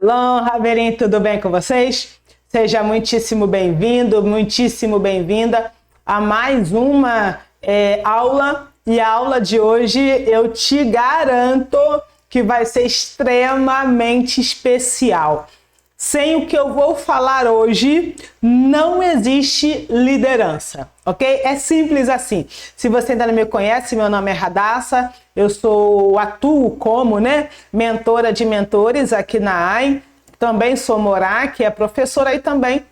Alô, Raverim, tudo bem com vocês? Seja muitíssimo bem-vindo, muitíssimo bem-vinda a mais uma aula. E a aula de hoje eu te garanto que vai ser extremamente especial. Sem o que eu vou falar hoje, não existe liderança, ok? É simples assim. Se você ainda não me conhece, meu nome é Radassa, atuo como, mentora de mentores aqui na AI. Também sou Morá, que é professora e também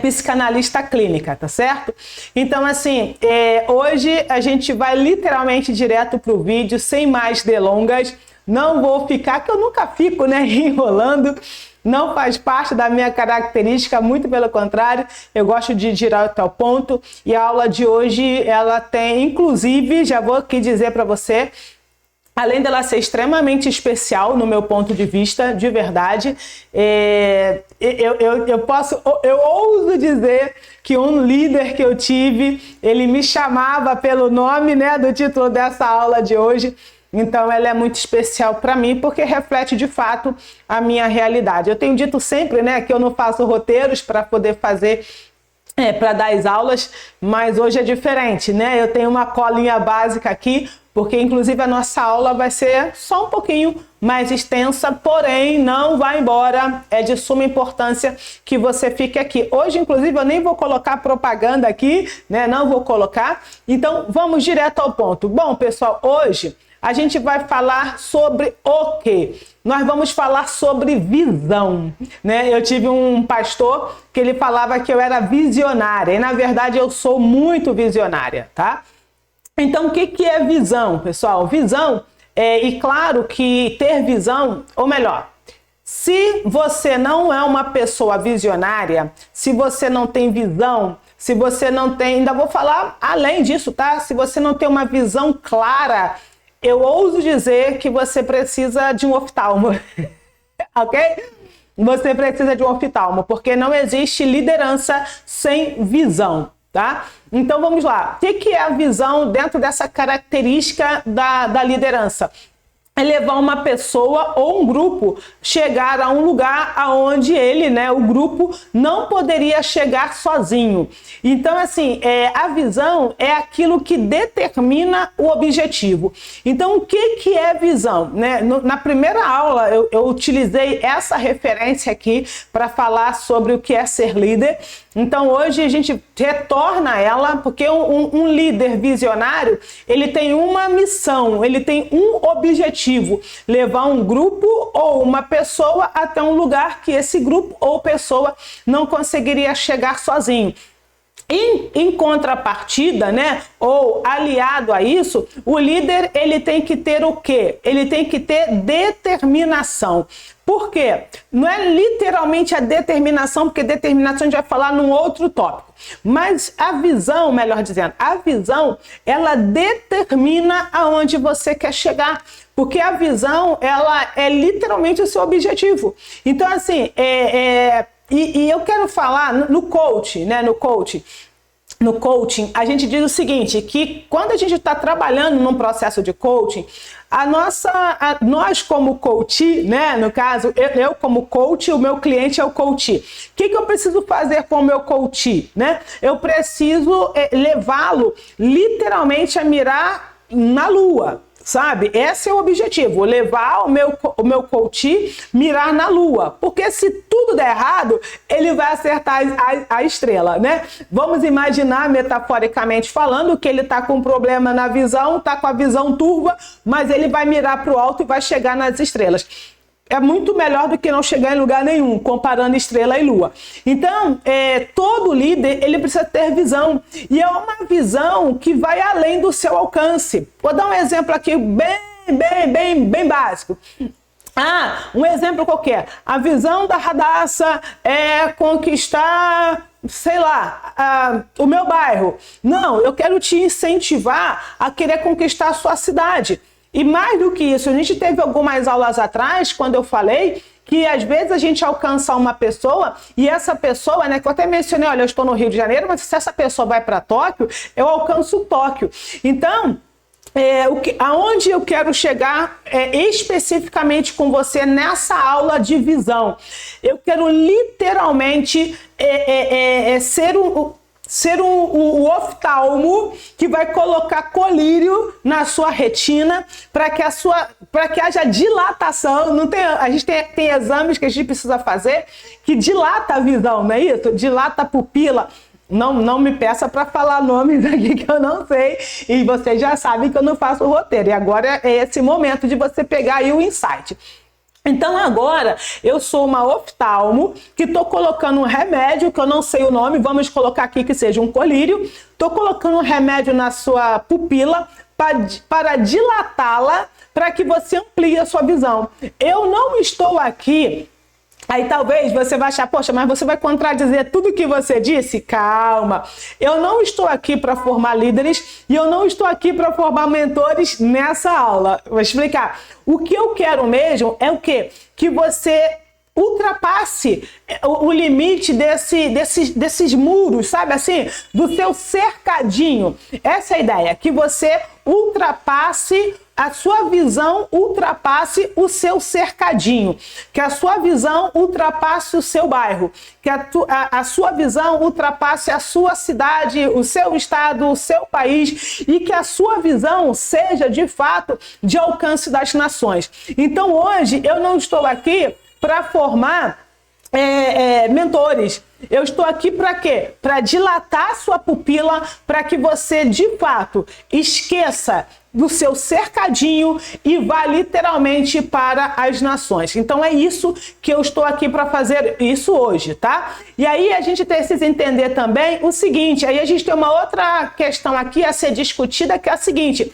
psicanalista clínica, tá certo? Então, assim, hoje a gente vai literalmente direto pro vídeo, sem mais delongas. Não vou ficar, que eu nunca fico, enrolando. Não faz parte da minha característica, muito pelo contrário, eu gosto de direto ao ponto. E a aula de hoje, ela tem, inclusive, já vou aqui dizer para você, além dela ser extremamente especial no meu ponto de vista, de verdade, eu ouso dizer que um líder que eu tive, ele me chamava pelo nome, do título dessa aula de hoje. Então, ela é muito especial para mim, porque reflete, de fato, a minha realidade. Eu tenho dito sempre, que eu não faço roteiros para poder fazer, para dar as aulas, mas hoje é diferente, Eu tenho uma colinha básica aqui, porque, inclusive, a nossa aula vai ser só um pouquinho mais extensa, porém, não vai embora. É de suma importância que você fique aqui. Hoje, inclusive, eu nem vou colocar propaganda aqui, Não vou colocar. Então, vamos direto ao ponto. Bom, pessoal, hoje a gente vai falar sobre o quê? Nós vamos falar sobre visão, Eu tive um pastor que ele falava que eu era visionária, e na verdade eu sou muito visionária, tá? Então, o que é visão, pessoal? Visão, e claro que ter visão, ou melhor, se você não é uma pessoa visionária, se você não tem visão, se você não tem, ainda vou falar além disso, tá? Se você não tem uma visão clara, eu ouso dizer que você precisa de um oftalmo, ok? Você precisa de um oftalmo, porque não existe liderança sem visão, tá? Então vamos lá. O que é a visão dentro dessa característica da liderança? É levar uma pessoa ou um grupo chegar a um lugar aonde ele, o grupo, não poderia chegar sozinho. Então, assim, a visão é aquilo que determina o objetivo. Então, o que é visão? Na primeira aula, eu utilizei essa referência aqui para falar sobre o que é ser líder. Então, hoje a gente retorna ela, porque um líder visionário, ele tem uma missão, ele tem um objetivo, levar um grupo ou uma pessoa até um lugar que esse grupo ou pessoa não conseguiria chegar sozinho. Em contrapartida, ou aliado a isso, o líder, ele tem que ter o quê? Ele tem que ter determinação. Por quê? Não é literalmente a determinação, porque determinação a gente vai falar num outro tópico. Mas a visão, melhor dizendo, a visão, ela determina aonde você quer chegar. Porque a visão, ela é literalmente o seu objetivo. Então, assim, e eu quero falar no coaching, No coaching, a gente diz o seguinte, que quando a gente está trabalhando num processo de coaching, nós como coach, no caso, eu como coach, o meu cliente é o coach. O que eu preciso fazer com o meu coach, Eu preciso levá-lo literalmente a mirar na lua. Sabe? Esse é o objetivo, levar o meu coach mirar na lua, porque se tudo der errado, ele vai acertar a estrela, Vamos imaginar, metaforicamente falando, que ele está com um problema na visão, está com a visão turva, mas ele vai mirar para o alto e vai chegar nas estrelas. É muito melhor do que não chegar em lugar nenhum, comparando estrela e lua. Então, todo líder, ele precisa ter visão. E é uma visão que vai além do seu alcance. Vou dar um exemplo aqui bem básico. Um exemplo qualquer. A visão da Radassa é conquistar, sei lá, o meu bairro. Não, eu quero te incentivar a querer conquistar a sua cidade. E mais do que isso, a gente teve algumas aulas atrás, quando eu falei que às vezes a gente alcança uma pessoa e essa pessoa, que eu até mencionei, olha, eu estou no Rio de Janeiro, mas se essa pessoa vai para Tóquio, eu alcanço Tóquio. Então, aonde eu quero chegar especificamente com você nessa aula de visão. Eu quero literalmente ser um oftalmo que vai colocar colírio na sua retina para que haja dilatação. A gente tem exames que a gente precisa fazer que dilata a visão, não é isso? Dilata a pupila. Não me peça para falar nomes aqui que eu não sei, e vocês já sabem que eu não faço roteiro, e agora é esse momento de você pegar aí o insight. Então agora eu sou uma oftalmo que estou colocando um remédio, que eu não sei o nome, vamos colocar aqui que seja um colírio, estou colocando um remédio na sua pupila para dilatá-la, para que você amplie a sua visão. Eu não estou aqui... Aí talvez você vai achar, poxa, mas você vai contradizer tudo que você disse? Calma, eu não estou aqui para formar líderes e eu não estou aqui para formar mentores nessa aula. Vou explicar. O que eu quero mesmo é o quê? Que você ultrapasse o limite desses muros, sabe assim? Do seu cercadinho. Essa é a ideia, que você ultrapasse a sua visão, ultrapasse o seu cercadinho, que a sua visão ultrapasse o seu bairro, que a sua visão ultrapasse a sua cidade, o seu estado, o seu país, e que a sua visão seja de fato de alcance das nações. Então hoje eu não estou aqui para formar mentores. Eu estou aqui para quê? Para dilatar a sua pupila, para que você de fato esqueça do seu cercadinho e vá literalmente para as nações. Então é isso que eu estou aqui para fazer isso hoje, tá? E aí a gente precisa entender também o seguinte, aí a gente tem uma outra questão aqui a ser discutida, que é a seguinte: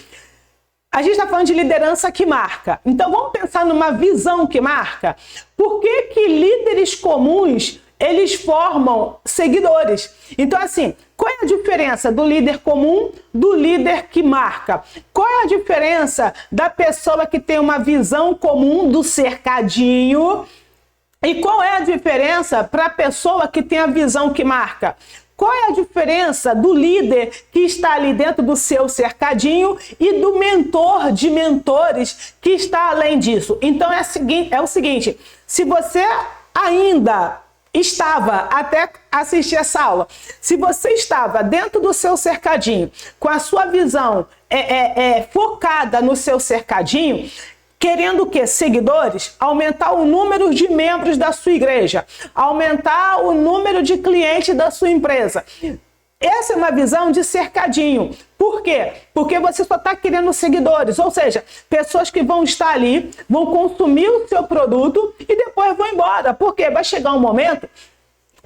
a gente está falando de liderança que marca. Então vamos pensar numa visão que marca. Por que líderes comuns eles formam seguidores? Então assim, qual é a diferença do líder comum do líder que marca? Qual é a diferença da pessoa que tem uma visão comum do cercadinho? E qual é a diferença para a pessoa que tem a visão que marca? Qual é a diferença do líder que está ali dentro do seu cercadinho e do mentor de mentores que está além disso? Então é o seguinte, se você ainda estava, até assistir essa aula, se você estava dentro do seu cercadinho, com a sua visão focada no seu cercadinho, querendo o quê? Seguidores? Aumentar o número de membros da sua igreja, aumentar o número de clientes da sua empresa. Essa é uma visão de cercadinho. Por quê? Porque você só está querendo seguidores, ou seja, pessoas que vão estar ali, vão consumir o seu produto e depois vão embora. Por quê? Vai chegar um momento,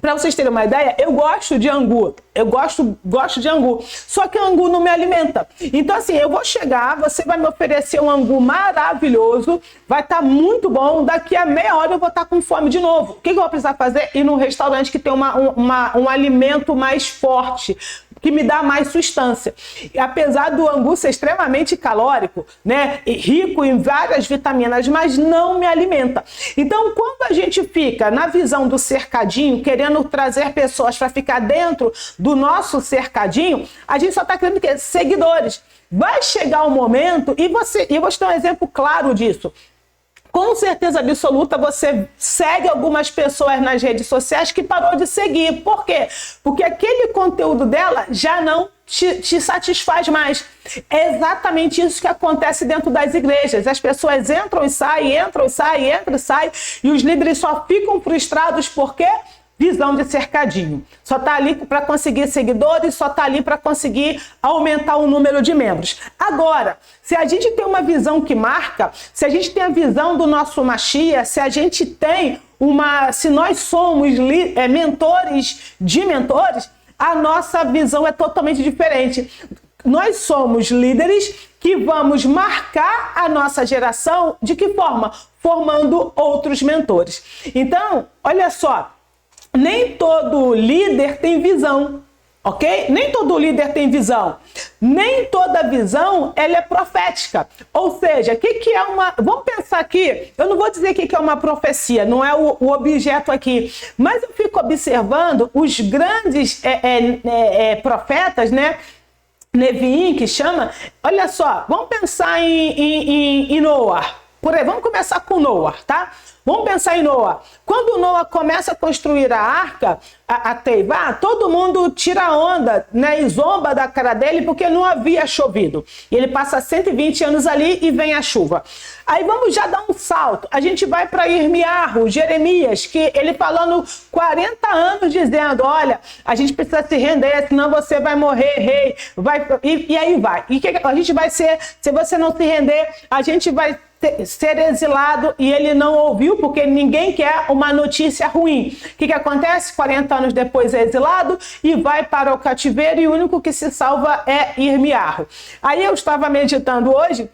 para vocês terem uma ideia, eu gosto de angu, eu gosto de angu, só que angu não me alimenta. Então assim, eu vou chegar, você vai me oferecer um angu maravilhoso, vai estar muito bom, daqui a meia hora eu vou estar com fome de novo. O que eu vou precisar fazer? Ir num restaurante que tem um alimento mais forte, que me dá mais sustância. E apesar do angu ser extremamente calórico, né, e rico em várias vitaminas, mas não me alimenta. Então, quando a gente fica na visão do cercadinho, querendo trazer pessoas para ficar dentro do nosso cercadinho, a gente só está querendo o quê? Seguidores. Vai chegar um momento, e eu vou te dar um exemplo claro disso. Com certeza absoluta, você segue algumas pessoas nas redes sociais que parou de seguir. Por quê? Porque aquele conteúdo dela já não te satisfaz mais. É exatamente isso que acontece dentro das igrejas. As pessoas entram e saem, e os líderes só ficam frustrados. Por quê? Visão de cercadinho. Só está ali para conseguir seguidores, só está ali para conseguir aumentar o número de membros. Agora, se a gente tem uma visão que marca, se a gente tem a visão do nosso Mashiach, se a gente tem se nós somos mentores de mentores, a nossa visão é totalmente diferente. Nós somos líderes que vamos marcar a nossa geração de que forma? Formando outros mentores. Então, olha só, nem todo líder tem visão, ok? Nem todo líder tem visão. Nem toda visão ela é profética. Ou seja, o que é uma... Vamos pensar aqui, eu não vou dizer o que é uma profecia, não é o objeto aqui, mas eu fico observando os grandes profetas, né? Neviim, que chama, olha só, vamos pensar em Noa. Vamos começar com Noa, tá? Vamos pensar em Noa. Quando Noa começa a construir a arca, a Teivá, todo mundo tira onda, né, e zomba da cara dele porque não havia chovido. E ele passa 120 anos ali e vem a chuva. Aí vamos já dar um salto. A gente vai para Irmiarro, Jeremias, que ele falando 40 anos dizendo, olha, a gente precisa se render, senão você vai morrer, rei. E aí vai. E a gente vai ser, se você não se render, a gente vai ser exilado, e ele não ouviu, porque ninguém quer uma notícia ruim. O que acontece? 40 anos depois é exilado e vai para o cativeiro, e o único que se salva é Irmiarro. Aí eu estava meditando hoje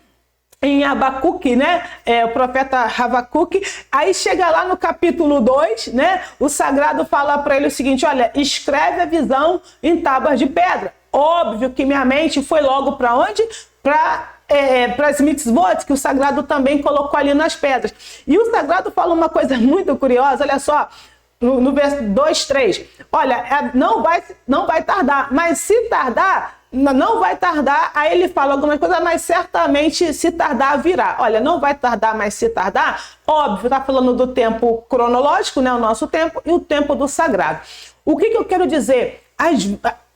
em Abacuque, né? O profeta Habacuque. Aí chega lá no capítulo 2, né? O sagrado fala para ele o seguinte, olha, escreve a visão em tábuas de pedra. Óbvio que minha mente foi logo para onde? Para as mitzvot, que o sagrado também colocou ali nas pedras. E o sagrado fala uma coisa muito curiosa, olha só, no verso 2, 3. Olha, não vai tardar, mas se tardar, não vai tardar. Aí ele fala algumas coisas, mas certamente se tardar virá. Olha, não vai tardar, mas se tardar, óbvio, está falando do tempo cronológico, né, o nosso tempo, e o tempo do sagrado. O que eu quero dizer?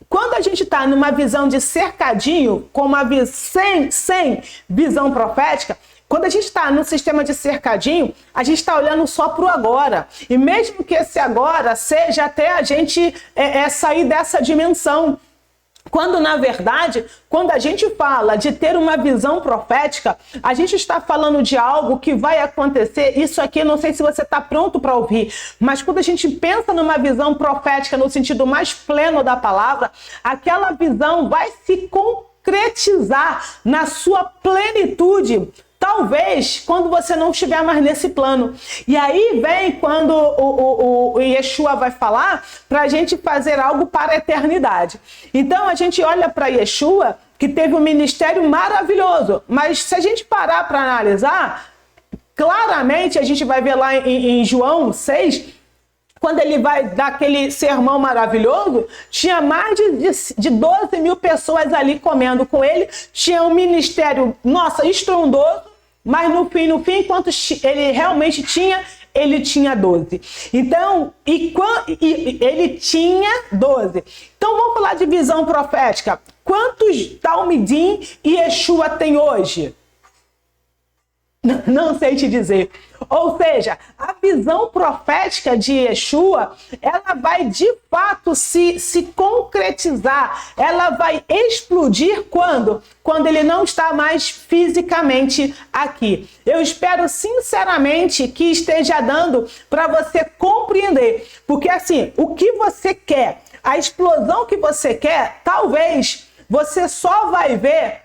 Quando a gente está numa visão de cercadinho, com uma sem visão profética, quando a gente está no sistema de cercadinho, a gente está olhando só para o agora. E mesmo que esse agora seja até a gente sair dessa dimensão. Quando, na verdade, quando a gente fala de ter uma visão profética, a gente está falando de algo que vai acontecer. Isso aqui, não sei se você está pronto para ouvir, mas quando a gente pensa numa visão profética no sentido mais pleno da palavra, aquela visão vai se concretizar na sua plenitude. Talvez quando você não estiver mais nesse plano. E aí vem quando o Yeshua vai falar para a gente fazer algo para a eternidade. Então a gente olha para Yeshua, que teve um ministério maravilhoso, mas se a gente parar para analisar, claramente a gente vai ver lá em João 6, quando ele vai dar aquele sermão maravilhoso, tinha mais de 12 mil pessoas ali comendo com ele, tinha um ministério, nossa, estrondoso, mas no fim, quantos ele realmente tinha? Ele tinha 12. Então, ele tinha 12. Então, vamos falar de visão profética. Quantos Talmidim e Yeshua tem hoje? Não sei te dizer. Ou seja, a visão profética de Yeshua, ela vai de fato se concretizar, ela vai explodir quando? Quando ele não está mais fisicamente aqui. Eu espero sinceramente que esteja dando para você compreender, porque assim, o que você quer, a explosão que você quer, talvez você só vai ver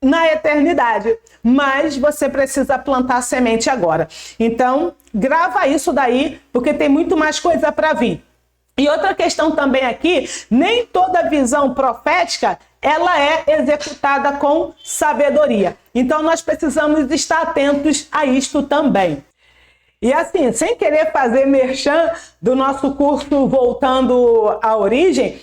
na eternidade, mas você precisa plantar semente agora. Então, grava isso daí, porque tem muito mais coisa para vir. E outra questão também aqui, nem toda visão profética, ela é executada com sabedoria. Então, nós precisamos estar atentos a isto também. E assim, sem querer fazer merchan do nosso curso Voltando à Origem,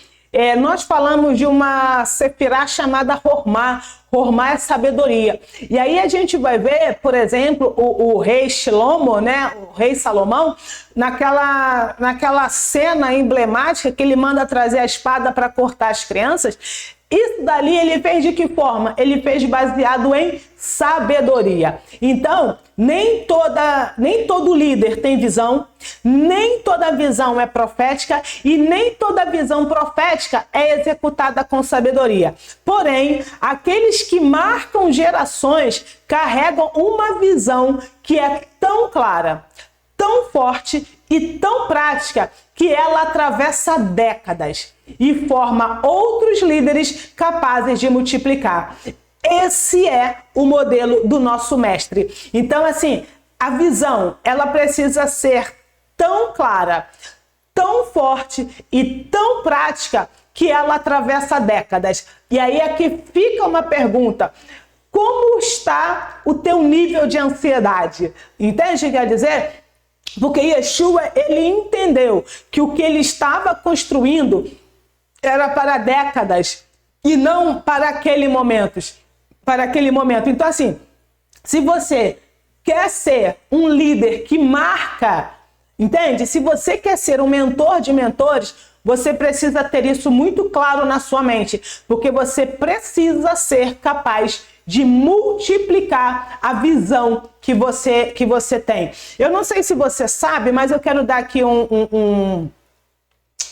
nós falamos de uma sefirá chamada Hormá. Hormá é sabedoria. E aí a gente vai ver, por exemplo, o rei Shlomo, né, o rei Salomão, naquela cena emblemática que ele manda trazer a espada para cortar as crianças. Isso dali ele fez de que forma? Ele fez baseado em sabedoria. Então, nem todo líder tem visão, nem toda visão é profética e nem toda visão profética é executada com sabedoria. Porém, aqueles que marcam gerações carregam uma visão que é tão clara, tão forte e tão prática que ela atravessa décadas e forma outros líderes capazes de multiplicar. Esse é o modelo do nosso mestre. Então, assim, a visão, ela precisa ser tão clara, tão forte e tão prática que ela atravessa décadas. E aí é que fica uma pergunta: como está o teu nível de ansiedade? Entende o que quer dizer? Porque Yeshua, ele entendeu que o que ele estava construindo era para décadas. e não para aquele momento. Então, assim, se você quer ser um líder que marca, entende? Se você quer ser um mentor de mentores, você precisa ter isso muito claro na sua mente, porque você precisa ser capaz de multiplicar a visão que você tem. Eu não sei se você sabe, mas eu quero dar aqui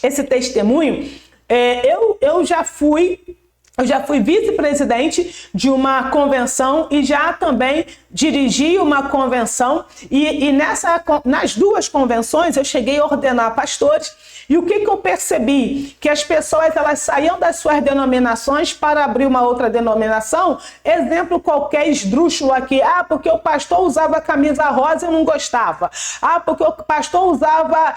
esse testemunho. Eu já fui vice-presidente de uma convenção e já também dirigi uma convenção. E nas duas convenções eu cheguei a ordenar pastores. E o que eu percebi? Que as pessoas elas saíam das suas denominações para abrir uma outra denominação. Exemplo qualquer esdrúxulo aqui. Ah, porque o pastor usava camisa rosa, eu não gostava. Ah, porque o pastor usava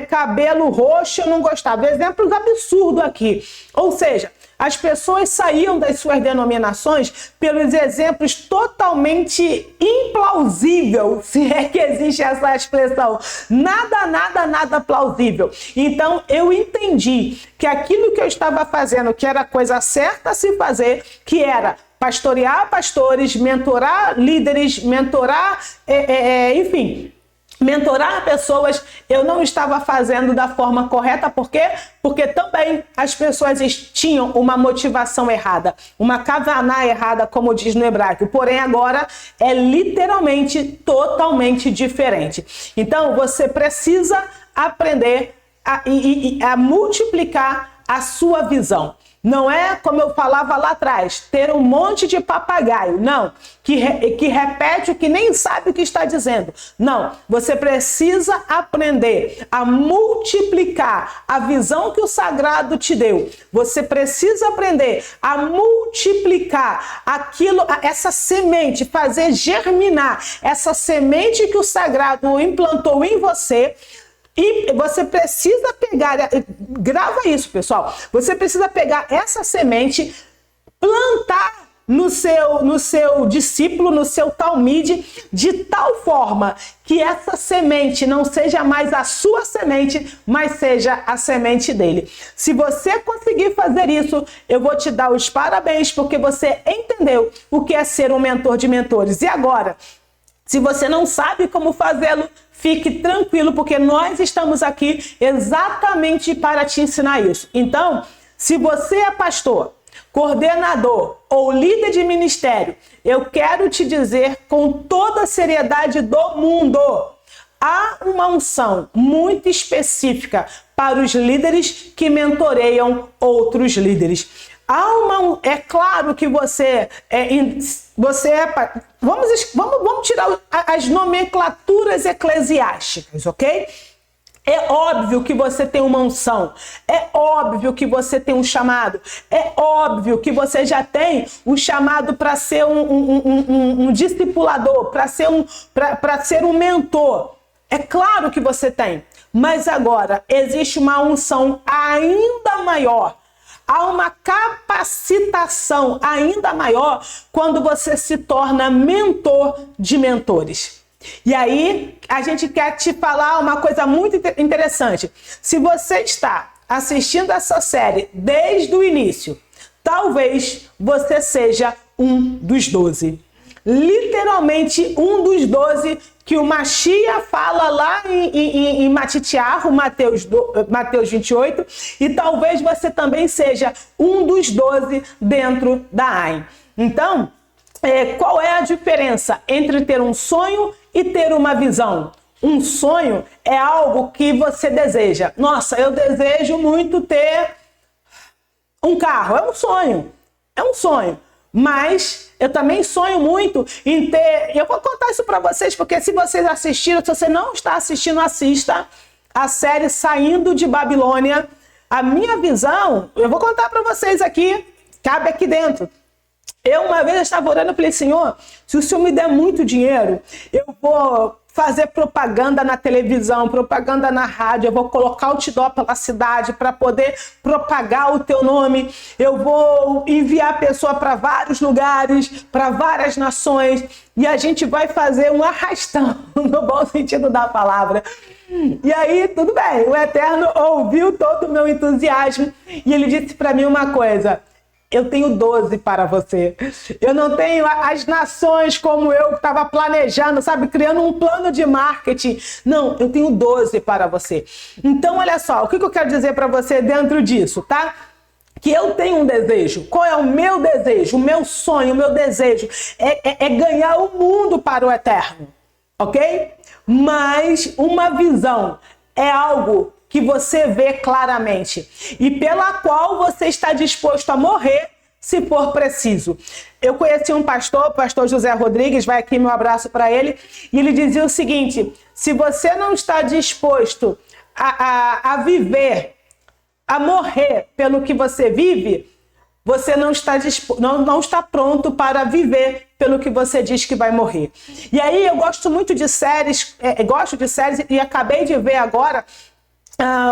cabelo roxo, eu não gostava. Exemplos absurdos aqui. Ou seja, as pessoas saíam das suas denominações pelos exemplos totalmente implausível, se é que existe essa expressão. Nada plausível. Então, eu entendi que aquilo que eu estava fazendo, que era a coisa certa a se fazer, que era pastorear pastores, mentorar líderes, mentorar pessoas, eu não estava fazendo da forma correta. Por quê? Porque também as pessoas tinham uma motivação errada, uma kavaná errada, como diz no hebraico. Porém, agora é literalmente totalmente diferente. Então, você precisa aprender a multiplicar a sua visão. Não é, como eu falava lá atrás, ter um monte de papagaio, não, que repete o que nem sabe o que está dizendo. Não, você precisa aprender a multiplicar a visão que o sagrado te deu. Você precisa aprender a multiplicar essa semente, fazer germinar essa semente que o sagrado implantou em você. E você precisa pegar, grava isso, pessoal, você precisa pegar essa semente, plantar no seu discípulo, no seu talmide, de tal forma que essa semente não seja mais a sua semente, mas seja a semente dele. Se você conseguir fazer isso, eu vou te dar os parabéns, porque você entendeu o que é ser um mentor de mentores. E agora, se você não sabe como fazê-lo, fique tranquilo, porque nós estamos aqui exatamente para te ensinar isso. Então, se você é pastor, coordenador ou líder de ministério, eu quero te dizer com toda a seriedade do mundo, há uma unção muito específica para os líderes que mentoreiam outros líderes. É claro que vamos tirar as nomenclaturas eclesiásticas, ok? É óbvio que você tem uma unção, é óbvio que você tem um chamado, é óbvio que você já tem um chamado para ser um discipulador, para ser um mentor. É claro que você tem, mas agora existe uma unção ainda maior. Há uma capacitação ainda maior quando você se torna mentor de mentores. E aí, a gente quer te falar uma coisa muito interessante. Se você está assistindo essa série desde o início, talvez você seja um dos 12. Literalmente um dos 12 que o Machia fala lá em Matitiarro, Mateus 28, e talvez você também seja um dos 12 dentro da AIM. Então, qual é a diferença entre ter um sonho e ter uma visão? Um sonho é algo que você deseja. Nossa, eu desejo muito ter um carro. É um sonho. Mas eu também sonho muito em ter... Eu vou contar isso para vocês, porque se vocês assistiram, se você não está assistindo, assista a série Saindo de Babilônia. A minha visão, eu vou contar para vocês aqui, cabe aqui dentro. Eu uma vez estava orando e falei, Senhor, se o Senhor me der muito dinheiro, eu vou fazer propaganda na televisão, propaganda na rádio, eu vou colocar outdoor pela cidade para poder propagar o teu nome, eu vou enviar a pessoa para vários lugares, para várias nações, e a gente vai fazer um arrastão, no bom sentido da palavra. E aí, tudo bem, o Eterno ouviu todo o meu entusiasmo e ele disse para mim uma coisa, Eu tenho 12 para você. Eu não tenho as nações como eu estava planejando, sabe? Criando um plano de marketing. Não, eu tenho 12 para você. Então, olha só, o que eu quero dizer para você dentro disso, tá? Que eu tenho um desejo. Qual é o meu desejo? O meu sonho, o meu desejo é ganhar o mundo para o eterno, ok? Mas uma visão é algo que você vê claramente e pela qual você está disposto a morrer se for preciso. Eu conheci um pastor, o pastor José Rodrigues, vai aqui meu abraço para ele, e ele dizia o seguinte: se você não está disposto a viver, a morrer pelo que você vive, você não está pronto para viver pelo que você diz que vai morrer. E aí eu gosto muito de séries, e acabei de ver agora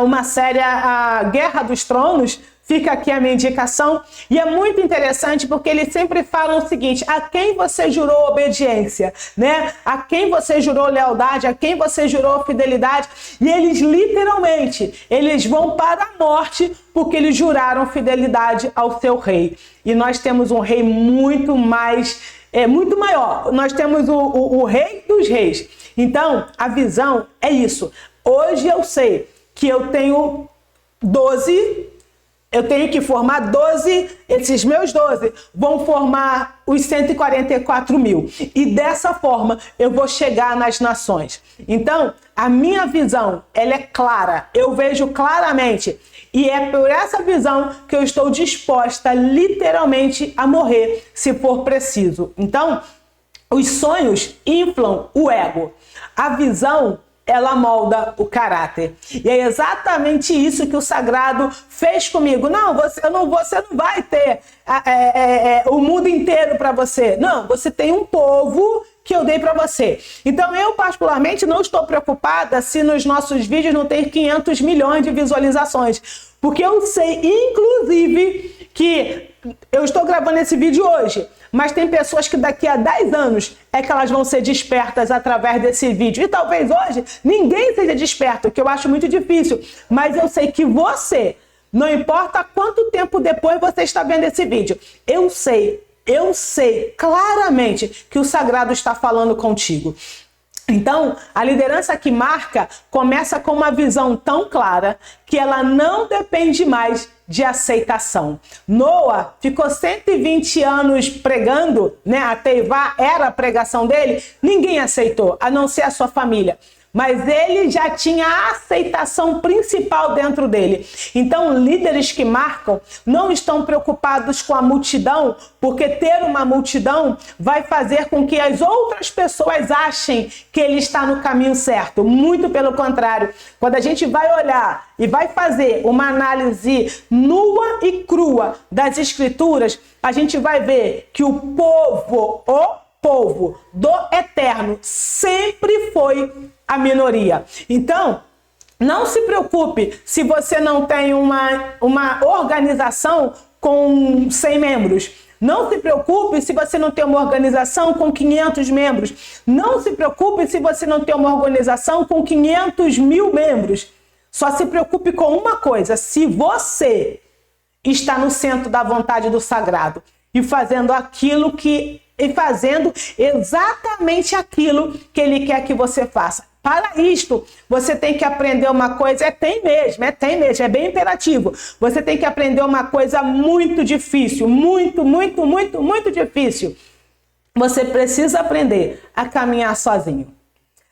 uma série, a Guerra dos Tronos. Fica aqui a minha indicação. E é muito interessante porque eles sempre falam o seguinte: a quem você jurou obediência, né? A quem você jurou lealdade, a quem você jurou fidelidade. E eles literalmente, eles vão para a morte porque eles juraram fidelidade ao seu rei. E nós temos um rei muito maior. Nós temos o rei dos reis. Então, a visão é isso. Hoje eu sei que eu tenho 12. Eu tenho que formar 12, esses meus 12 vão formar os 144 mil. E dessa forma eu vou chegar nas nações. Então, a minha visão, ela é clara. Eu vejo claramente. E é por essa visão que eu estou disposta literalmente a morrer, se for preciso. Então, os sonhos inflam o ego. A visão, ela molda o caráter. E é exatamente isso que o sagrado fez comigo. Não, você não vai ter o mundo inteiro para você. Não, você tem um povo que eu dei para você. Então eu particularmente não estou preocupada se nos nossos vídeos não tem 500 milhões de visualizações. Porque eu sei, inclusive, que eu estou gravando esse vídeo hoje, mas tem pessoas que daqui a 10 anos é que elas vão ser despertas através desse vídeo. E talvez hoje ninguém seja desperto, que eu acho muito difícil. Mas eu sei que você, não importa quanto tempo depois você está vendo esse vídeo, eu sei claramente que o sagrado está falando contigo. Então, a liderança que marca começa com uma visão tão clara que ela não depende mais de aceitação. Noa ficou 120 anos pregando, né? A Teivá era a pregação dele, ninguém aceitou, a não ser a sua família. Mas ele já tinha a aceitação principal dentro dele. Então, líderes que marcam não estão preocupados com a multidão, porque ter uma multidão vai fazer com que as outras pessoas achem que ele está no caminho certo. Muito pelo contrário. Quando a gente vai olhar e vai fazer uma análise nua e crua das escrituras, a gente vai ver que o povo do eterno sempre foi a minoria. Então, não se preocupe se você não tem uma organização com 100 membros. Não se preocupe se você não tem uma organização com 500 membros. Não se preocupe se você não tem uma organização com 500 mil membros. Só se preocupe com uma coisa: se você está no centro da vontade do sagrado e fazendo exatamente aquilo que ele quer que você faça. Para isto, você tem que aprender uma coisa, tem mesmo, é bem imperativo. Você tem que aprender uma coisa muito difícil, muito difícil. Você precisa aprender a caminhar sozinho.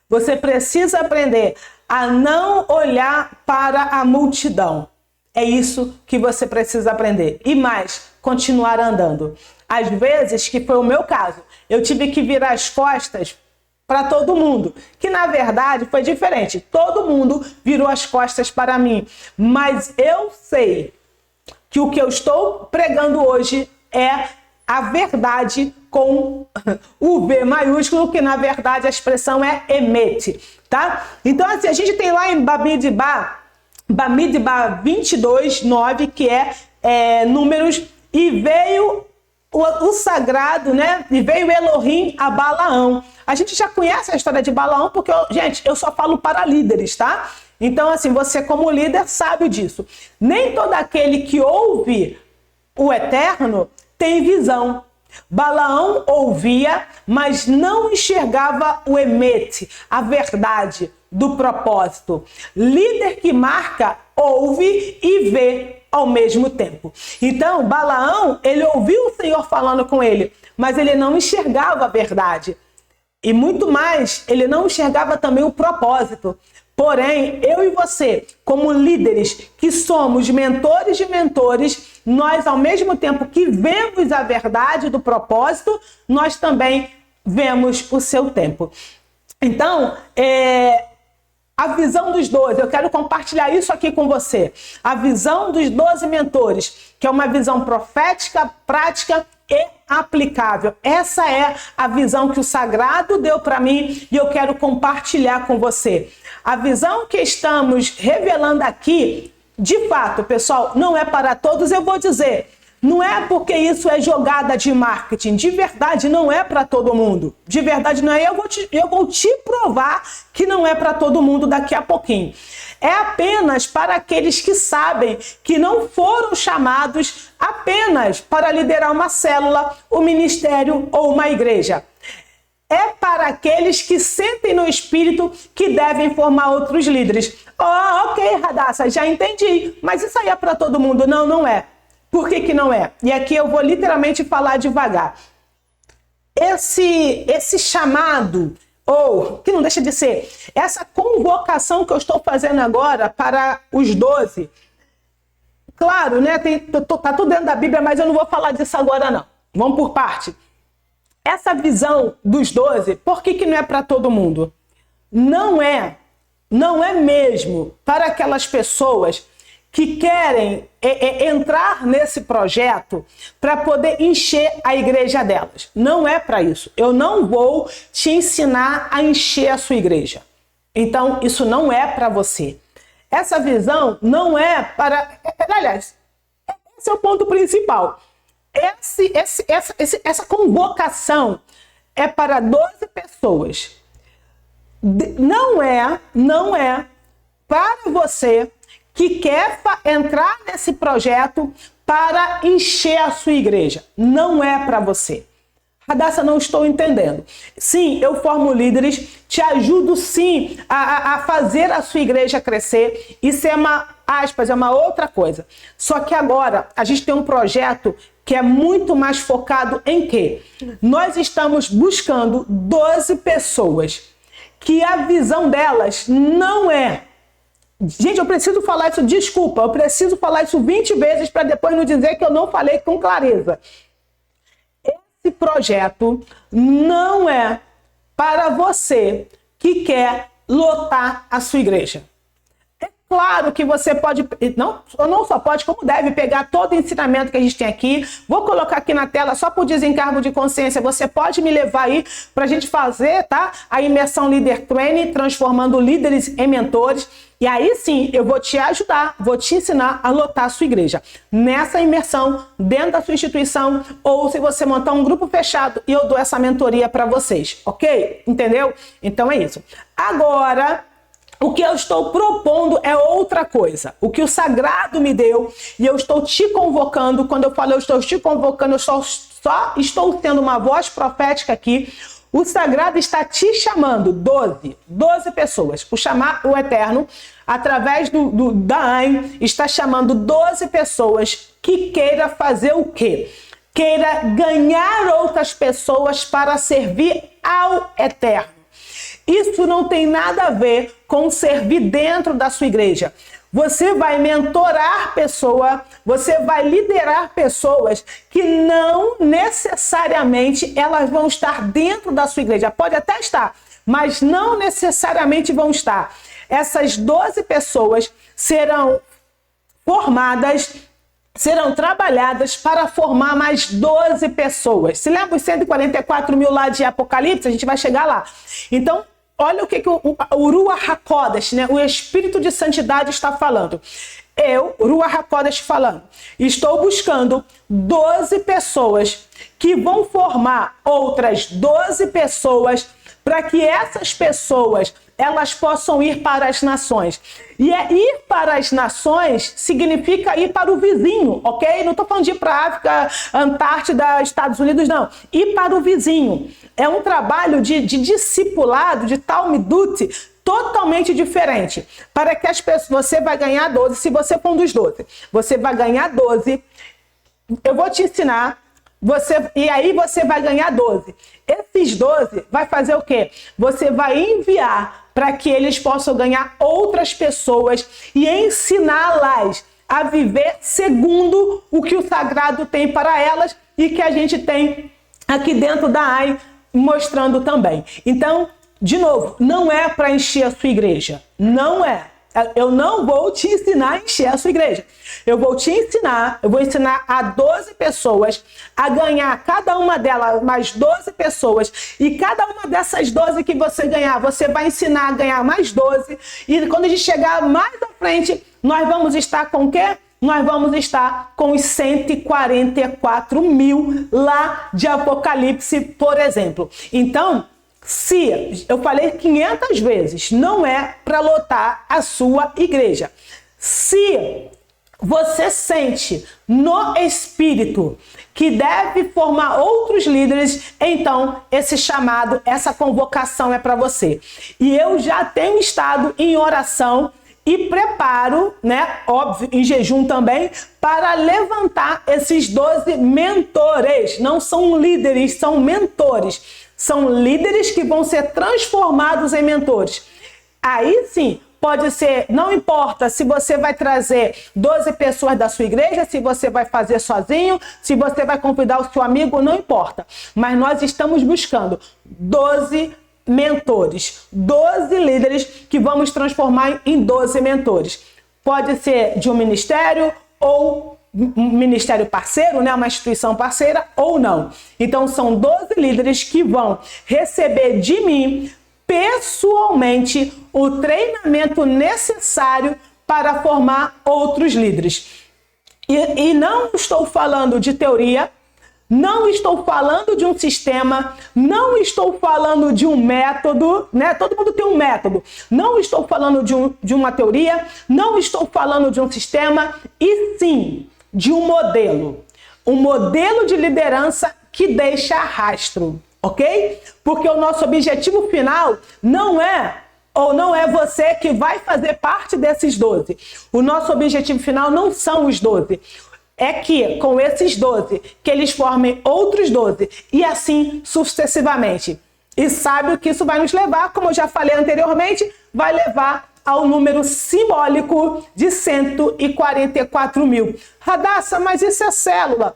Você precisa aprender a não olhar para a multidão. É isso que você precisa aprender. E mais, continuar andando. Às vezes, que foi o meu caso, eu tive que virar as costas para todo mundo, que na verdade foi diferente. Todo mundo virou as costas para mim, mas eu sei que o que eu estou pregando hoje é a verdade com o V maiúsculo, que na verdade a expressão é emet, tá? Então assim, a gente tem lá em Bamidbar 22:9, que é números, e veio o sagrado, né? E veio Elohim a Balaão. A gente já conhece a história de Balaão, porque, eu só falo para líderes, tá? Então, assim, você como líder sabe disso. Nem todo aquele que ouve o Eterno, tem visão. Balaão ouvia, mas não enxergava o emete, a verdade do propósito. Líder que marca, ouve e vê ao mesmo tempo. Então, Balaão, ele ouviu o Senhor falando com ele, mas ele não enxergava a verdade. E muito mais, ele não enxergava também o propósito. Porém, eu e você, como líderes que somos mentores de mentores, nós, ao mesmo tempo que vemos a verdade do propósito, nós também vemos o seu tempo. Então, a visão dos 12, eu quero compartilhar isso aqui com você. A visão dos 12 mentores, que é uma visão profética, prática e aplicável. Essa é a visão que o Sagrado deu para mim e eu quero compartilhar com você. A visão que estamos revelando aqui, de fato, pessoal, não é para todos, eu vou dizer. Não é porque isso é jogada de marketing. De verdade, não é para todo mundo. De verdade, não é. Eu vou te provar que não é para todo mundo daqui a pouquinho. É apenas para aqueles que sabem que não foram chamados apenas para liderar uma célula, um ministério ou uma igreja. É para aqueles que sentem no espírito que devem formar outros líderes. Oh, ok, Radassa, já entendi. Mas isso aí é para todo mundo? Não, não é. Por que não é? E aqui eu vou literalmente falar devagar. Esse chamado, ou que não deixa de ser, essa convocação que eu estou fazendo agora para os 12, claro, né? Tá tudo dentro da Bíblia, mas eu não vou falar disso agora não. Vamos por parte. Essa visão dos 12, por que não é para todo mundo? Não é mesmo para aquelas pessoas que querem entrar nesse projeto para poder encher a igreja delas. Não é para isso. Eu não vou te ensinar a encher a sua igreja. Então, isso não é para você. Essa visão não é para... Aliás, esse é o ponto principal. Essa convocação é para 12 pessoas. Não é para você que quer entrar nesse projeto para encher a sua igreja. Não é para você. Radassa, não estou entendendo. Sim, eu formo líderes, te ajudo sim a fazer a sua igreja crescer. Isso é uma outra coisa. Só que agora a gente tem um projeto que é muito mais focado em quê? Nós estamos buscando 12 pessoas que a visão delas não é... Gente, eu preciso falar isso, desculpa, eu preciso falar isso 20 vezes para depois não dizer que eu não falei com clareza. Esse projeto não é para você que quer lotar a sua igreja. É claro que você pode, não só pode, como deve pegar todo o ensinamento que a gente tem aqui. Vou colocar aqui na tela só por desencargo de consciência. Você pode me levar aí para a gente fazer, tá? A imersão Leader Training, transformando líderes em mentores. E aí sim, eu vou te ajudar, vou te ensinar a lotar a sua igreja. Nessa imersão, dentro da sua instituição, ou se você montar um grupo fechado e eu dou essa mentoria para vocês, ok? Entendeu? Então é isso. Agora... o que eu estou propondo é outra coisa. O que o Sagrado me deu e eu estou te convocando. Quando eu falo eu estou te convocando, eu só estou tendo uma voz profética aqui. O Sagrado está te chamando, 12 pessoas. O Eterno, através da AIM, está chamando 12 pessoas que queira fazer o quê? Queira ganhar outras pessoas para servir ao Eterno. Isso não tem nada a ver com servir dentro da sua igreja. Você vai mentorar pessoas, você vai liderar pessoas que não necessariamente elas vão estar dentro da sua igreja. Pode até estar, mas não necessariamente vão estar. Essas 12 pessoas serão formadas, serão trabalhadas para formar mais 12 pessoas. Se lembra os 144 mil lá de Apocalipse? A gente vai chegar lá. Então, olha o que o Ruach HaKodesh, né? O Espírito de Santidade está falando. Eu, Ruach HaKodesh falando, estou buscando 12 pessoas que vão formar outras 12 pessoas para que essas pessoas elas possam ir para as nações. E ir para as nações significa ir para o vizinho, ok? Não estou falando de ir para a África, Antártida, Estados Unidos, não. Ir para o vizinho. É um trabalho de discipulado, de talmidut, totalmente diferente. Para que as pessoas, você vai ganhar 12, se você for um dos 12, você vai ganhar 12, eu vou te ensinar, e aí você vai ganhar 12. Esses 12 vai fazer o quê? Você vai enviar para que eles possam ganhar outras pessoas e ensiná-las a viver segundo o que o sagrado tem para elas e que a gente tem aqui dentro da AI mostrando também. Então, de novo, não é para encher a sua igreja. Não é. Eu não vou te ensinar a encher a sua igreja. Eu vou ensinar a 12 pessoas a ganhar, cada uma delas, mais 12 pessoas. E cada uma dessas 12 que você ganhar, você vai ensinar a ganhar mais 12. E quando a gente chegar mais à frente, nós vamos estar com o quê? Nós vamos estar com os 144 mil lá de Apocalipse, por exemplo. Então, se eu falei 500 vezes, não é para lotar a sua igreja. Se você sente no espírito que deve formar outros líderes, então esse chamado, essa convocação é para você. E eu já tenho estado em oração e preparo, né, óbvio, em jejum também, para levantar esses 12 mentores. Não são líderes, são mentores. São líderes que vão ser transformados em mentores. Aí sim, pode ser, não importa se você vai trazer 12 pessoas da sua igreja, se você vai fazer sozinho, se você vai convidar o seu amigo, não importa. Mas nós estamos buscando 12 mentores, 12 líderes que vamos transformar em 12 mentores. Pode ser de um ministério ou um ministério parceiro, né, uma instituição parceira ou não. Então são 12 líderes que vão receber de mim pessoalmente o treinamento necessário para formar outros líderes. E não estou falando de teoria, não estou falando de um sistema, não estou falando de um método, né? Todo mundo tem um método. Não estou falando de uma teoria, não estou falando de um sistema, e sim de um modelo de liderança que deixa rastro, ok? Porque o nosso objetivo final não é você que vai fazer parte desses 12. O nosso objetivo final não são os 12. É que com esses 12, que eles formem outros 12 e assim sucessivamente. E sabe o que isso vai nos levar? Como eu já falei anteriormente, vai levar ao número simbólico de 144 mil. Radassa, mas isso é célula.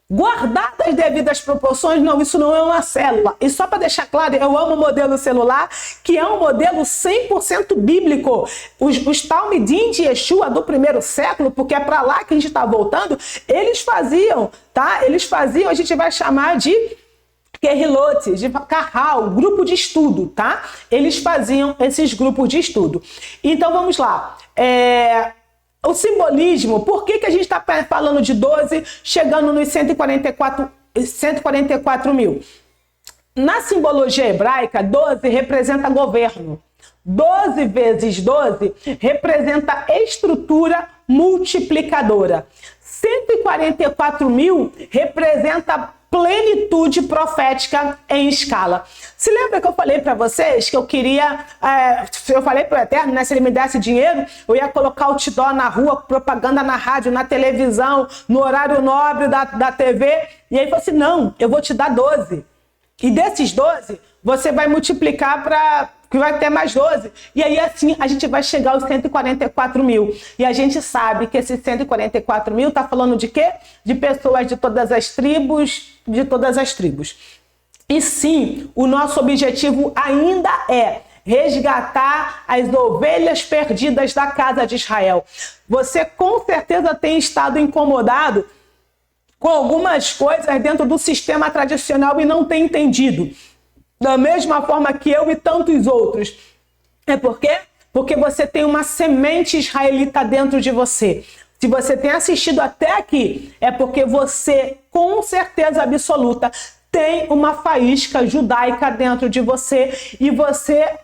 Guardadas as devidas proporções, não, isso não é uma célula. E só para deixar claro, eu amo o modelo celular, que é um modelo 100% bíblico. Os Talmidim de Yeshua do primeiro século, porque é para lá que a gente está voltando, eles faziam, tá? Eles faziam, a gente vai chamar de Kehilot, de Carral, grupo de estudo, tá? Eles faziam esses grupos de estudo. Então vamos lá. O simbolismo, por que a gente está falando de 12, chegando nos 144 mil? Na simbologia hebraica, 12 representa governo. 12 vezes 12 representa estrutura multiplicadora. 144 mil representa plenitude profética em escala. Se lembra que eu falei para vocês que eu queria, eu falei para o Eterno, né, se ele me desse dinheiro, eu ia colocar outdoor na rua, propaganda na rádio, na televisão, no horário nobre da TV, e aí ele falou assim, não, eu vou te dar 12. E desses 12, você vai multiplicar para que vai ter mais 12. E aí assim a gente vai chegar aos 144 mil. E a gente sabe que esses 144 mil está falando de quê? De pessoas de todas as tribos, E sim, o nosso objetivo ainda é resgatar as ovelhas perdidas da casa de Israel. Você com certeza tem estado incomodado com algumas coisas dentro do sistema tradicional e não tem entendido. Da mesma forma que eu e tantos outros. É por quê? Porque você tem uma semente israelita dentro de você. Se você tem assistido até aqui, é porque você, com certeza absoluta, tem uma faísca judaica dentro de você e você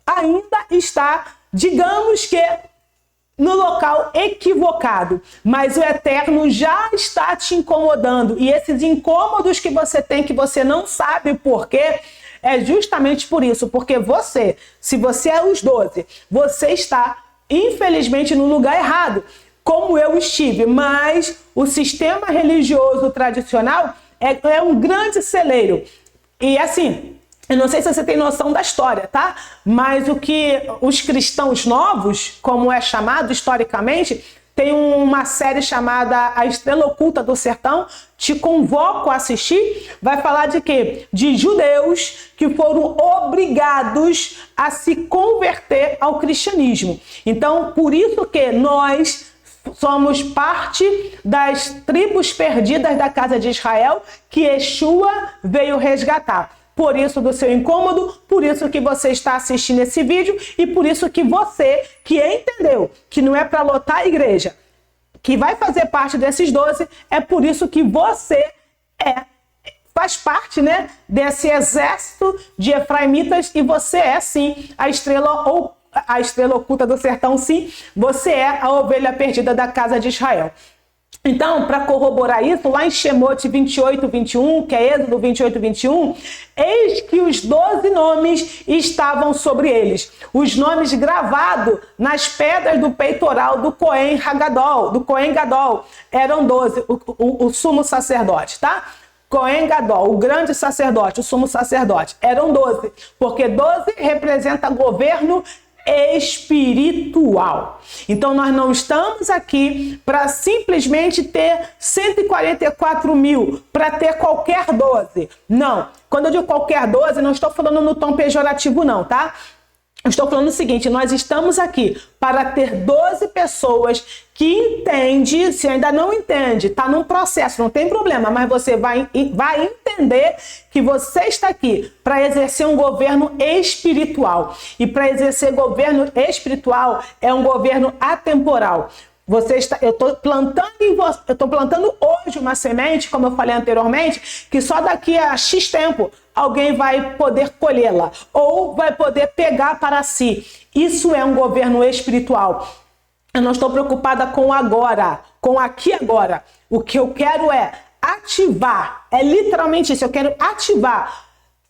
ainda está, digamos que, no local equivocado, mas o Eterno já está te incomodando, e esses incômodos que você tem, que você não sabe por quê, é justamente por isso, porque você, se você é os 12, você está, infelizmente, no lugar errado, como eu estive, mas o sistema religioso tradicional é um grande celeiro, e assim, eu não sei se você tem noção da história, tá? Mas o que os cristãos novos, como é chamado historicamente, tem uma série chamada A Estrela Oculta do Sertão, te convoco a assistir, vai falar de quê? De judeus que foram obrigados a se converter ao cristianismo. Então, por isso que nós somos parte das tribos perdidas da casa de Israel, que Yeshua veio resgatar. Por isso do seu incômodo, por isso que você está assistindo esse vídeo e por isso que você, que entendeu que não é para lotar a igreja, que vai fazer parte desses 12, é por isso que você faz parte, né, desse exército de efraimitas, e você é sim a estrela oculta do sertão, sim, você é a ovelha perdida da casa de Israel. Então, para corroborar isso, lá em Shemote 28, 21, que é Êxodo 28, 21, eis que os 12 nomes estavam sobre eles. Os nomes gravados nas pedras do peitoral do Cohen Hagadol, do Cohen Gadol, eram 12, o sumo sacerdote, tá? Cohen Gadol, o grande sacerdote, o sumo sacerdote, eram 12, porque 12 representa governo espiritual. Então nós não estamos aqui para simplesmente ter 144 mil, para ter qualquer 12. Não. Quando eu digo qualquer 12, não estou falando no tom pejorativo não, tá? Eu estou falando o seguinte, nós estamos aqui para ter 12 pessoas que entende, se ainda não entende, está num processo, não tem problema, mas você vai entender que você está aqui para exercer um governo espiritual. E para exercer governo espiritual é um governo atemporal. Eu estou plantando hoje uma semente, como eu falei anteriormente, que só daqui a X tempo alguém vai poder colhê-la ou vai poder pegar para si. Isso é um governo espiritual. Eu não estou preocupada com agora, com aqui e agora. O que eu quero é ativar, é literalmente isso, eu quero ativar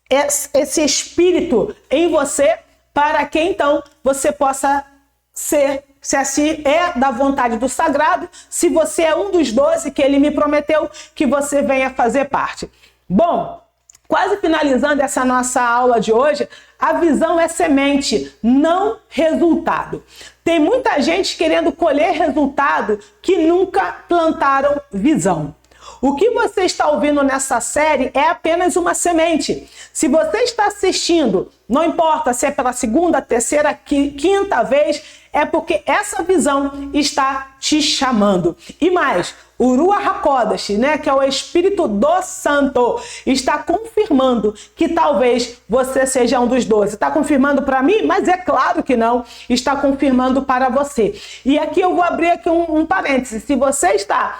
esse espírito em você para que então você possa ser, se assim é da vontade do sagrado, se você é um dos 12 que ele me prometeu que você venha fazer parte. Bom, quase finalizando essa nossa aula de hoje, a visão é semente, não resultado. Tem muita gente querendo colher resultado que nunca plantaram visão. O que você está ouvindo nessa série é apenas uma semente. Se você está assistindo, não importa se é pela segunda, terceira, quinta vez, é porque essa visão está te chamando. E mais, o Ruach HaKodesh, né, que é o Espírito do Santo, está confirmando que talvez você seja um dos 12. Está confirmando para mim? Mas é claro que não. Está confirmando para você. E aqui eu vou abrir aqui um parêntese. Se você está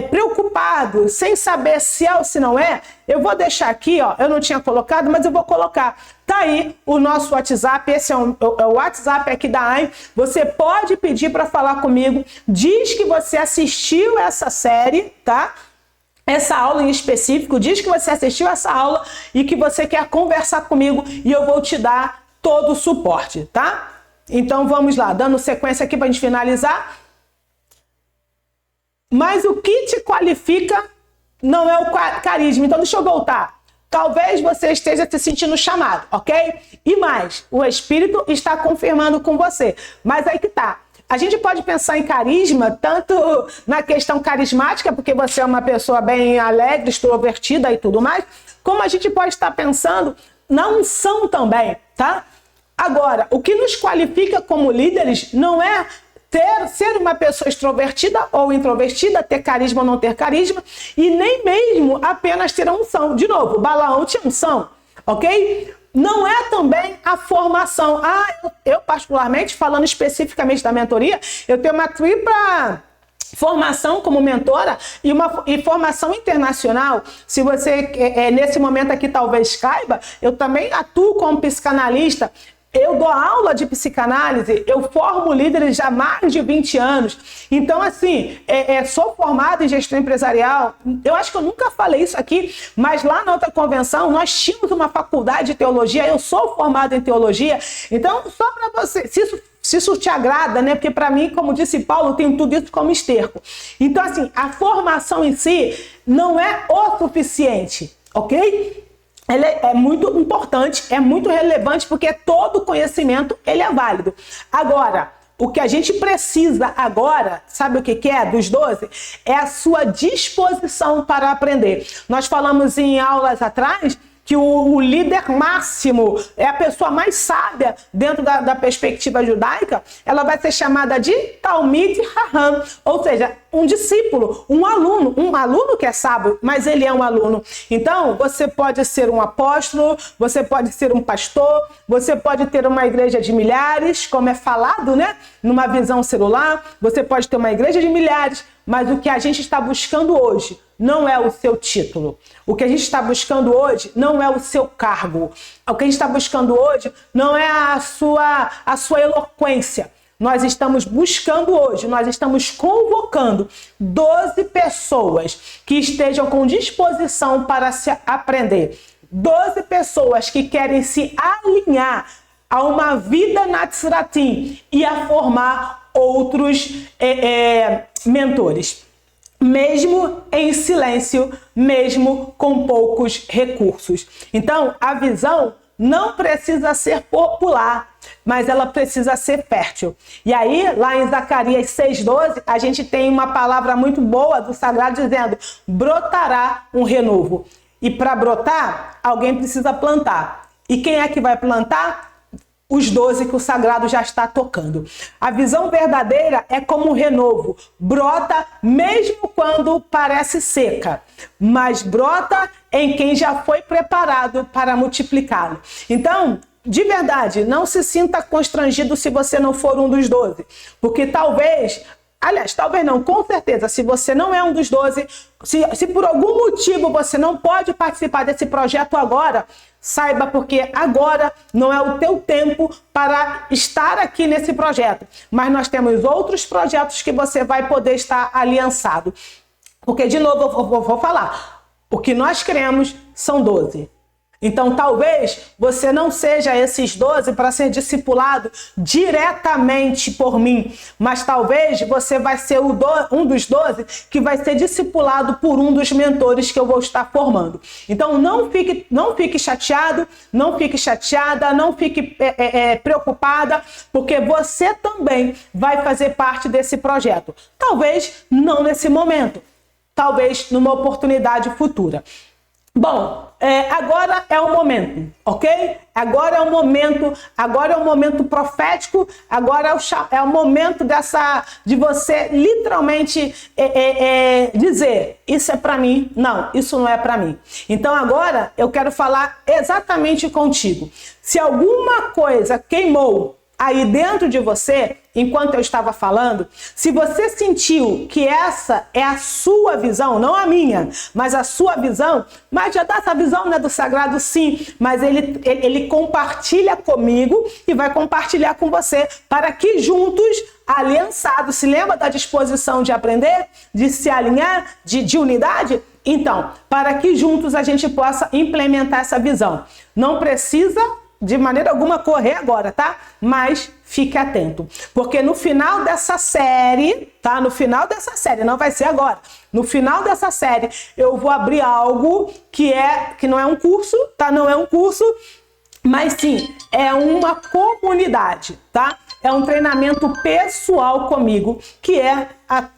preocupado, sem saber se é ou se não é, eu vou deixar aqui, ó, eu não tinha colocado, mas eu vou colocar. Tá aí o nosso WhatsApp, esse é o WhatsApp aqui da AIM. Você pode pedir para falar comigo, diz que você assistiu essa série, tá? Essa aula em específico, diz que você assistiu essa aula e que você quer conversar comigo e eu vou te dar todo o suporte, tá? Então vamos lá, dando sequência aqui para a gente finalizar. Mas o que te qualifica não é o carisma. Então, deixa eu voltar. Talvez você esteja se sentindo chamado, ok? E mais, o Espírito está confirmando com você. Mas aí que tá. A gente pode pensar em carisma, tanto na questão carismática, porque você é uma pessoa bem alegre, extrovertida e tudo mais, como a gente pode estar pensando na unção também, tá? Agora, o que nos qualifica como líderes não é ser uma pessoa extrovertida ou introvertida, ter carisma ou não ter carisma, e nem mesmo apenas ter a unção. De novo, Balaão tinha unção, ok? Não é também a formação. Eu particularmente, falando especificamente da mentoria, eu tenho uma tripla formação como mentora e formação internacional. Se você, nesse momento aqui, talvez caiba, eu também atuo como psicanalista. Eu dou aula de psicanálise, eu formo líderes já há mais de 20 anos. Então, assim, sou formada em gestão empresarial. Eu acho que eu nunca falei isso aqui, mas lá na outra convenção, nós tínhamos uma faculdade de teologia, eu sou formada em teologia. Então, só para você, se isso te agrada, né? Porque para mim, como disse Paulo, tem tudo isso como esterco. Então, assim, a formação em si não é o suficiente, ok? Ele é muito importante, é muito relevante, porque todo conhecimento ele é válido. Agora, o que a gente precisa agora, sabe o que é dos 12? É a sua disposição para aprender. Nós falamos em aulas atrás que o líder máximo é a pessoa mais sábia dentro da perspectiva judaica, ela vai ser chamada de Talmid Raham, ou seja, um discípulo, um aluno que é sábio, mas ele é um aluno. Então, você pode ser um apóstolo, você pode ser um pastor, você pode ter uma igreja de milhares, como é falado, né? Numa visão celular, você pode ter uma igreja de milhares, mas o que a gente está buscando hoje não é o seu título. O que a gente está buscando hoje não é o seu cargo. O que a gente está buscando hoje não é a sua eloquência. Nós estamos buscando hoje, nós estamos convocando 12 pessoas que estejam com disposição para se aprender. 12 pessoas que querem se alinhar a uma vida Natsratim e a formar outros mentores. Mesmo em silêncio, mesmo com poucos recursos. Então, a visão não precisa ser popular, mas ela precisa ser fértil. E aí, lá em Zacarias 6,12, a gente tem uma palavra muito boa do Sagrado dizendo: brotará um renovo. E para brotar, alguém precisa plantar. E quem é que vai plantar? Os 12 que o Sagrado já está tocando. A visão verdadeira é como um renovo. Brota mesmo quando parece seca, mas brota em quem já foi preparado para multiplicá-lo. Então, de verdade, não se sinta constrangido se você não for um dos 12, porque talvez não, com certeza, se você não é um dos 12, se por algum motivo você não pode participar desse projeto agora, saiba porque agora não é o teu tempo para estar aqui nesse projeto. Mas nós temos outros projetos que você vai poder estar aliançado. Porque, de novo, eu vou falar, o que nós queremos são 12. Então, talvez você não seja esses 12 para ser discipulado diretamente por mim, mas talvez você vai ser um dos 12 que vai ser discipulado por um dos mentores que eu vou estar formando. Então, não fique chateado, não fique chateada, não fique preocupada, porque você também vai fazer parte desse projeto. Talvez não nesse momento, talvez numa oportunidade futura. Bom, agora é o momento, ok? Agora é o momento profético, agora é o momento de você literalmente dizer, isso é para mim, não, isso não é para mim. Então agora eu quero falar exatamente contigo. Se alguma coisa queimou aí dentro de você, enquanto eu estava falando, se você sentiu que essa é a sua visão, não a minha, mas a sua visão, mas já dá essa visão, né, do Sagrado, sim, mas ele compartilha comigo e vai compartilhar com você, para que juntos, aliançados, se lembra da disposição de aprender, de se alinhar, de unidade? Então, para que juntos a gente possa implementar essa visão. Não precisa de maneira alguma correr agora, tá? Mas fique atento, porque no final dessa série, tá? No final dessa série, não vai ser agora. No final dessa série, eu vou abrir algo que não é um curso, tá? Não é um curso, mas sim, é uma comunidade, tá? É um treinamento pessoal comigo, que é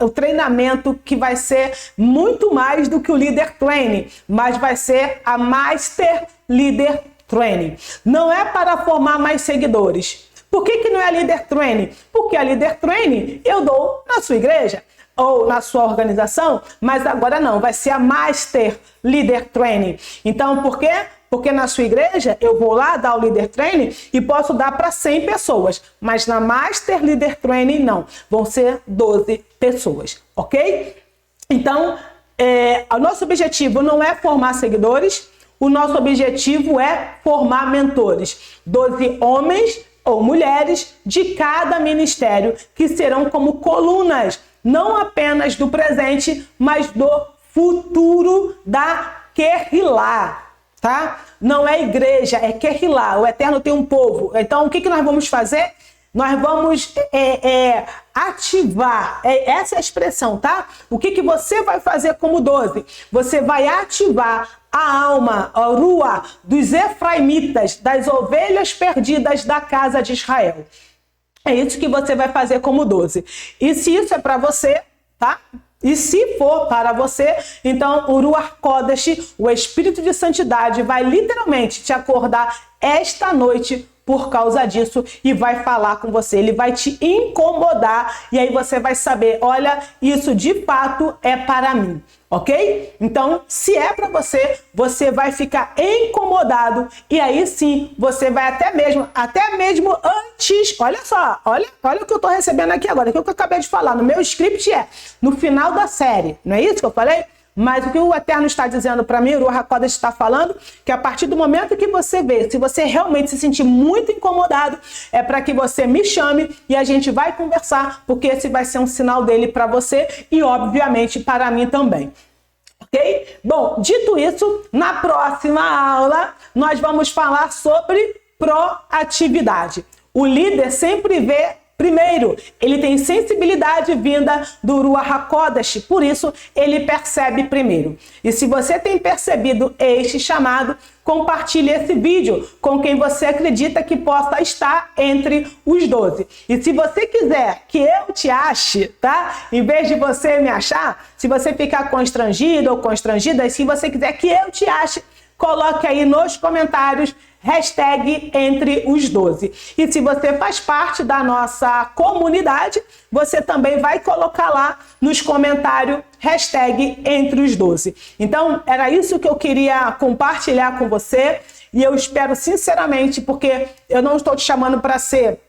o treinamento que vai ser muito mais do que o Leader Training, mas vai ser a Master Leader Training. Não é para formar mais seguidores. Por que não é Leader Training? Porque a Leader Training eu dou na sua igreja ou na sua organização, mas agora não, vai ser a Master Leader Training. Então, por quê? Porque na sua igreja eu vou lá dar o Leader Training e posso dar para 100 pessoas, mas na Master Leader Training não, vão ser 12 pessoas, ok? Então, o nosso objetivo não é formar seguidores. o nosso objetivo é formar mentores. 12 homens ou mulheres de cada ministério que serão como colunas, não apenas do presente, mas do futuro da Kehilá, tá? Não é igreja, é Kehilá. O Eterno tem um povo. Então, o que nós vamos fazer? Nós vamos ativar, essa é a expressão, tá? O que você vai fazer como 12? Você vai ativar a alma, a rua dos efraimitas, das ovelhas perdidas da casa de Israel. É isso que você vai fazer como 12. E se isso é para você, tá? E se for para você, então o Ruach Kodesh, o Espírito de Santidade, vai literalmente te acordar esta noite por causa disso e vai falar com você. Ele vai te incomodar e aí você vai saber, olha, isso de fato é para mim, ok? Então, se é para você, você vai ficar incomodado e aí sim, você vai até mesmo antes, olha só, olha o que eu tô recebendo aqui agora, o que eu acabei de falar, no meu script no final da série, não é isso que eu falei? Mas o que o Eterno está dizendo para mim, o Ruach Kodesh está falando, que a partir do momento que você vê, se você realmente se sentir muito incomodado, é para que você me chame e a gente vai conversar, porque esse vai ser um sinal dele para você e, obviamente, para mim também. Ok? Bom, dito isso, na próxima aula, nós vamos falar sobre proatividade. O líder sempre vê primeiro, ele tem sensibilidade vinda do Ruach Kodesh, por isso ele percebe primeiro. E se você tem percebido este chamado, compartilhe esse vídeo com quem você acredita que possa estar entre os 12. E se você quiser que eu te ache, tá? Em vez de você me achar, se você ficar constrangido ou constrangida, se você quiser que eu te ache, coloque aí nos comentários hashtag entre os 12. E se você faz parte da nossa comunidade, você também vai colocar lá nos comentários hashtag entre os 12. Então, era isso que eu queria compartilhar com você e eu espero sinceramente, porque eu não estou te chamando para ser,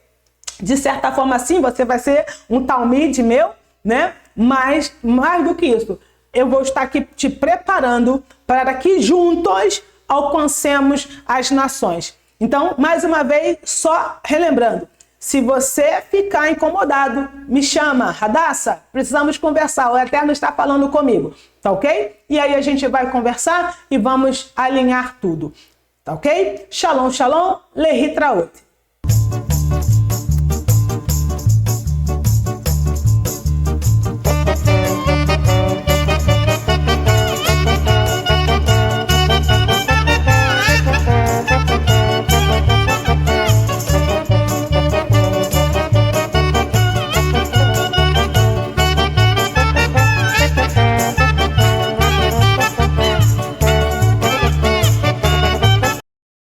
de certa forma assim, você vai ser um talmide meu, né? Mas, mais do que isso, eu vou estar aqui te preparando para que juntos alcancemos as nações. Então, mais uma vez, só relembrando, se você ficar incomodado, me chama, Hadassah, precisamos conversar, o Eterno está falando comigo, tá ok? E aí a gente vai conversar e vamos alinhar tudo, tá ok? Shalom, shalom, lehitraot.